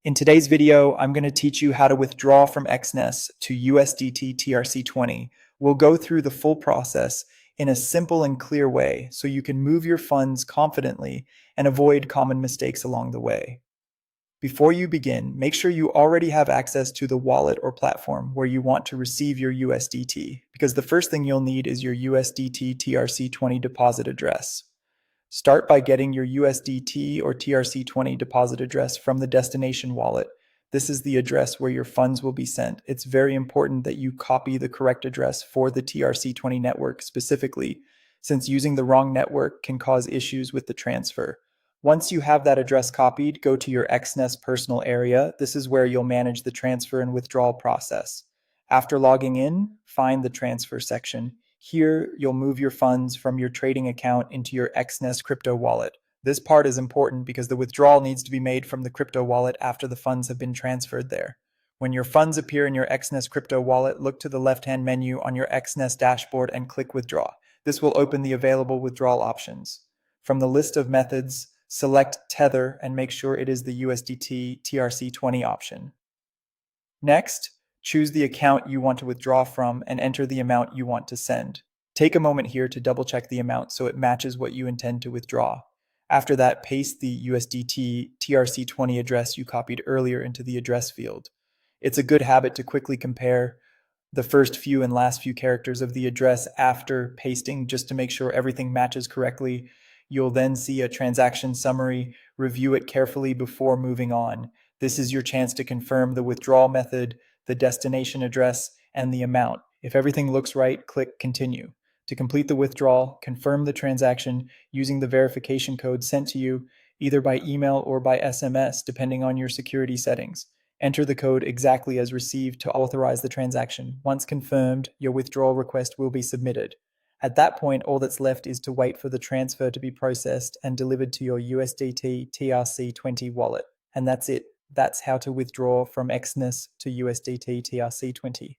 In today's video, I'm going to teach you how to withdraw from Exness to USDT TRC20. We'll go through the full process in a simple and clear way so you can move your funds confidently and avoid common mistakes along the way. Before you begin, make sure you already have access to the wallet or platform where you want to receive your USDT, because the first thing you'll need is your USDT TRC20 deposit address. Start by getting your USDT or TRC20 deposit address from the destination wallet. This is the address where your funds will be sent. It's very important that you copy the correct address for the TRC20 network specifically, since using the wrong network can cause issues with the transfer. Once you have that address copied, go to your Exness personal area. This is where you'll manage the transfer and withdrawal process. After logging in, find the transfer section. Here, you'll move your funds from your trading account into your Exness crypto wallet. This part is important because the withdrawal needs to be made from the crypto wallet after the funds have been transferred there. When your funds appear in your Exness crypto wallet, look to the left-hand menu on your Exness dashboard and click Withdraw. This will open the available withdrawal options. From the list of methods, select Tether and make sure it is the USDT TRC20 option. Next, choose the account you want to withdraw from and enter the amount you want to send. Take a moment here to double check the amount so it matches what you intend to withdraw. After that, paste the USDT TRC20 address you copied earlier into the address field. It's a good habit to quickly compare the first few and last few characters of the address after pasting just to make sure everything matches correctly. You'll then see a transaction summary. Review it carefully before moving on. This is your chance to confirm the withdrawal method, the destination address, and the amount. If everything looks right, click Continue. To complete the withdrawal, confirm the transaction using the verification code sent to you either by email or by SMS, depending on your security settings. Enter the code exactly as received to authorize the transaction. Once confirmed, your withdrawal request will be submitted. At that point, all that's left is to wait for the transfer to be processed and delivered to your USDT TRC20 wallet. And that's it. That's how to withdraw from Exness to USDT TRC20.